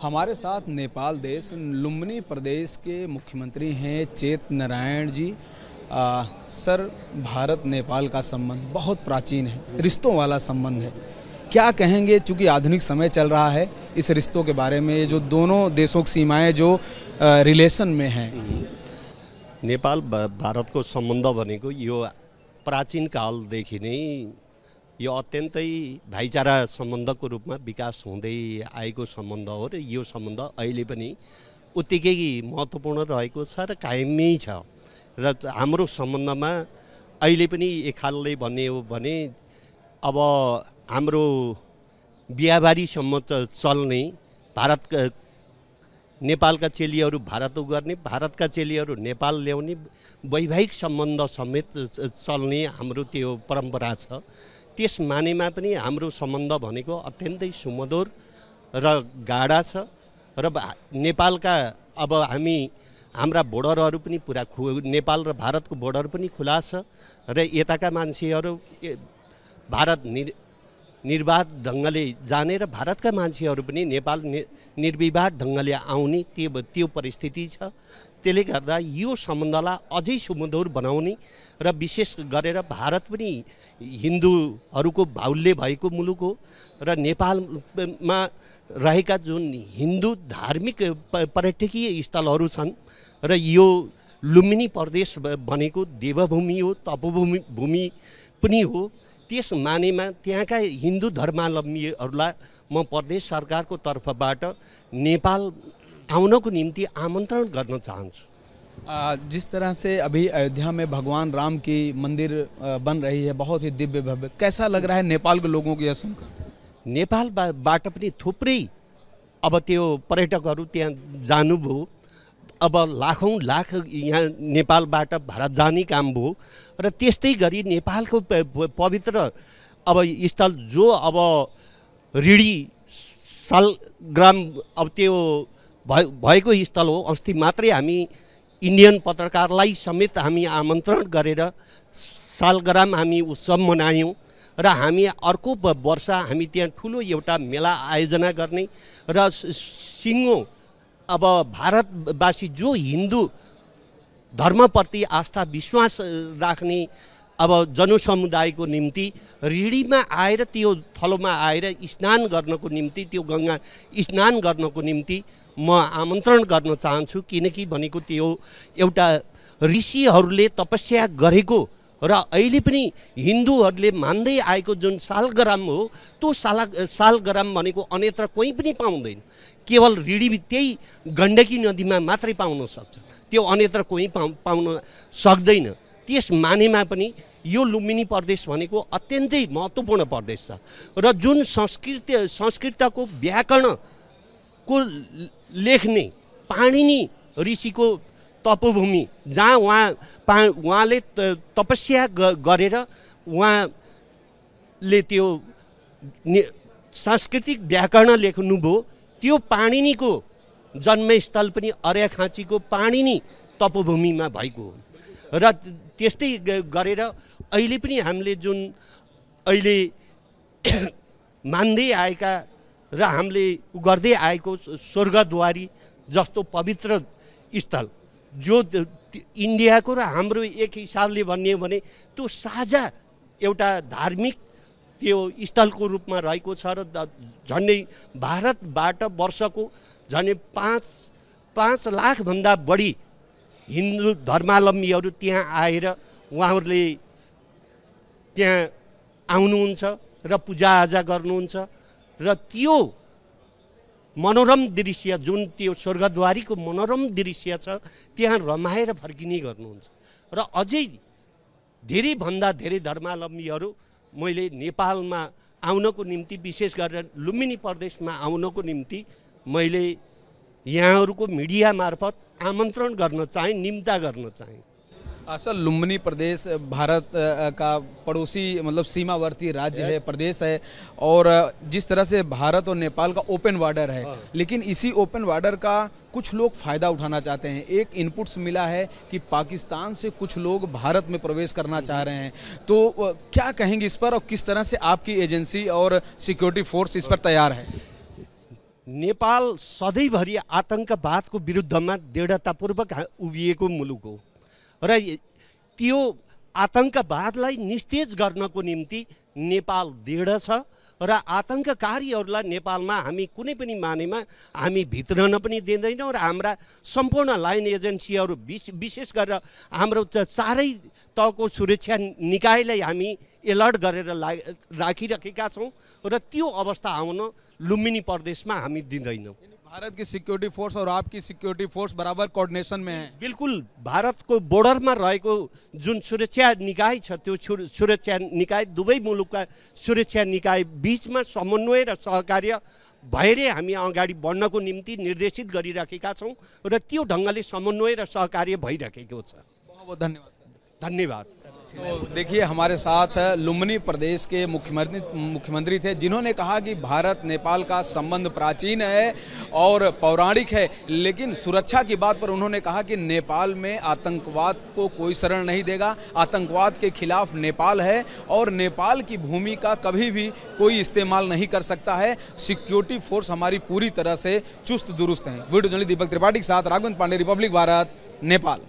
हमारे साथ नेपाल देश लुम्बिनी प्रदेश के मुख्यमंत्री हैं चेत नारायण जी। सर, भारत नेपाल का संबंध बहुत प्राचीन है, रिश्तों वाला संबंध है। क्या कहेंगे, चूँकि आधुनिक समय चल रहा है, इस रिश्तों के बारे में, जो दोनों देशों की सीमाएं जो रिलेशन में हैं? नेपाल भारतको सम्बन्ध भनेको यो प्राचीन कालदेखि नै यो अत्यन्तै भाइचारा सम्बन्धको रूपमा विकास हुँदै आएको सम्बन्ध हो र यो सम्बन्ध अहिले पनि उत्तिकै महत्त्वपूर्ण रहेको छ र कायमै छ। र हाम्रो सम्बन्धमा अहिले पनि एक खालले भन्ने हो भने अब हाम्रो बिहाबारीसम्म चल्ने, भारतका नेपालका चेलीहरू भारत गर्ने, भारतका चेलीहरू नेपाल ल्याउने वैवाहिक सम्बन्ध समेत चल्ने हाम्रो त्यो परम्परा छ। त्यस मानेमा पनि हाम्रो सम्बन्ध भनेको अत्यन्तै सुमधुर र गाढा छ र नेपालका अब हाम्रा बोर्डरहरू पनि पुरा नेपाल र भारतको बोर्डर पनि खुला छ र यताका मान्छेहरू भारत निर्वाध ढङ्गले जाने र भारतका मान्छेहरू पनि नेपाल निर्विवाद ढङ्गले आउने त्यो परिस्थिति छ। त्यसले गर्दा यो सम्बन्धलाई अझै सुमधुर बनाउने र विशेष गरेर भारत पनि हिन्दूहरूको बाहुल्य भएको मुलुक हो र नेपालमा रहेका जुन हिन्दू धार्मिक पर्यटकीय स्थलहरू छन् र यो लुम्बिनी प्रदेश भनेको देवभूमि हो, तपोभूमि पनि हो। त्यस मानेमा त्यहाँका हिन्दू धर्मावलम्बीहरूलाई म प्रदेश सरकारको तर्फबाट नेपाल आउनको निम्ति आमन्त्रण गर्न चाहन्छु। जिस तरह से अभी अयोध्या में भगवान राम की मंदिर बन रही है, बहुत ही दिव्य भव्य, कैसा लग रहा है नेपाल के लोगों को यह सुनकर? नेपालबाट पनि थुप्रै अब त्यो पर्यटकहरू त्यहाँ जानुभयो। अब लाखौँ लाख यहाँ नेपालबाट भारत जाने काम भयो र त्यस्तै गरी नेपालको पवित्र अब स्थल जो अब ऋणी सालग्राम अब त्यो भएको स्थल हो। अस्ति मात्रै हामी इन्डियन पत्रकारलाई समेत हामी आमन्त्रण गरेर सालग्राम हामी उत्सव मनायौँ र हामी अर्को वर्ष हामी त्यहाँ ठुलो एउटा मेला आयोजना गर्ने र सिङ्गो अब भारतवासी जो हिन्दू धर्मप्रति आस्था विश्वास राख्ने अब जनसमुदायको निम्ति ऋणीमा आएर त्यो थलोमा आएर स्नान गर्नको निम्ति, त्यो गङ्गा स्नान गर्नको निम्ति म आमन्त्रण गर्न चाहन्छु। किनकि भनेको त्यो एउटा ऋषिहरूले तपस्या गरेको र अहिले पनि हिन्दूहरूले मान्दै आएको जुन सालग्राम हो, त्यो सालग्राम भनेको अन्यत्र कोही पनि पाउँदैन। केवल ऋणी त्यही गण्डकी नदीमा मात्रै पाउन सक्छ, त्यो अन्यत्र कोही पाउन सक्दैन। त्यस मानेमा पनि यो लुम्बिनी प्रदेश भनेको अत्यन्तै महत्त्वपूर्ण प्रदेश छ र जुन संस्कृतको व्याकरणको लेख्ने पाणिनि ऋषिको तपोभूमि, जहाँ उहाँले तपस्या गरेर उहाँले त्यो सांस्कृतिक व्याकरण लेख्नुभयो, त्यो पाणिनिको जन्मस्थल पनि अर्याखाँचीको पाणिनि तपोभूमिमा भएको हो। र त्यस्तै गरेर अहिले पनि हामीले जुन अहिले मान्दै आएका र हामीले गर्दै आएको स्वर्गद्वारी जस्तो पवित्र स्थल जो इन्डियाको र हाम्रो एक हिसाबले भन्ने हो भने त्यो साझा एउटा धार्मिक त्यो स्थलको रूपमा रहेको छ र झन्डै भारतबाट वर्षको झन्डै 5 लाखभन्दा बढी हिन्दू धर्मावलम्बीहरू त्यहाँ आएर उहाँहरूले त्यहाँ आउनुहुन्छ र पूजाआजा गर्नुहुन्छ र त्यो मनोरम दृश्य जुन त्यो स्वर्गद्वारीको मनोरम दृश्य छ त्यहाँ रमाएर फर्किने गर्नुहुन्छ। र अझै धेरैभन्दा धेरै धर्मावलम्बीहरू मैले नेपालमा आउनको निम्ति, विशेष गरेर लुम्बिनी प्रदेशमा आउनको निम्ति मैले यहाँहरूको मिडिया मार्फत आमन्त्रण गर्न चाहेँ, निम्ता गर्न चाहेँ। सर, लुम्बिनी प्रदेश भारत का पड़ोसी मतलब सीमावर्ती राज्य है, प्रदेश है, और जिस तरह से भारत और नेपाल का ओपन बॉर्डर है, लेकिन इसी ओपन बॉर्डर का कुछ लोग फ़ायदा उठाना चाहते हैं। एक इनपुट्स मिला है कि पाकिस्तान से कुछ लोग भारत में प्रवेश करना चाह रहे हैं, तो क्या कहेंगे इस पर और किस तरह से आपकी एजेंसी और सिक्योरिटी फोर्स इस पर तैयार है? नेपाल सधैँभरि आतङ्कवादको विरुद्धमा दृढतापूर्वक उभिएको मुलुक हो र त्यो आतङ्कवादलाई निस्तेज गर्नको निम्ति नेपाल दृढ छ र आतङ्ककारीहरूलाई नेपालमा हामी कुनै पनि मानेमा हामी भित्रन पनि दिँदैनौँ र हाम्रा सम्पूर्ण लाइन एजेन्सीहरू विशेष गरेर हाम्रो चारै तहको सुरक्षा निकायलाई हामी एलर्ट गरेर राखिराखेका छौँ र त्यो अवस्था आउन लुम्बिनी प्रदेशमा हामी दिँदैनौँ। भारत की सिक्योरिटी फोर्स और आपकी सिक्योरिटी फोर्स बराबर कोऑर्डिनेशन में है? बिल्कुल, भारतको बोर्डरमा रहेको जुन सुरक्षा निकाय छ त्यो सुरक्षा निकाय दुवै मुलुकका सुरक्षा निकाय बीचमा समन्वय र सहकार्य भएरै हामी अगाडि बढ्नको निम्ति निर्देशित गरिराखेका छौँ र त्यो ढङ्गले समन्वय र सहकार्य भइरहेको छ। बहुत बहुत धन्यवाद सर। धन्यवाद। तो देखिए हमारे साथ लुम्बिनी प्रदेश के मुख्यमंत्री थे जिन्होंने कहा कि भारत नेपाल का संबंध प्राचीन है और पौराणिक है, लेकिन सुरक्षा की बात पर उन्होंने कहा कि नेपाल में आतंकवाद को कोई शरण नहीं देगा, आतंकवाद के खिलाफ नेपाल है और नेपाल की भूमि का कभी भी कोई इस्तेमाल नहीं कर सकता है। सिक्योरिटी फोर्स हमारी पूरी तरह से चुस्त दुरुस्त है। वीडियो जर्नलिस्ट दीपक त्रिपाठी के साथ राघवेंद्र पांडे, रिपब्लिक भारत, नेपाल।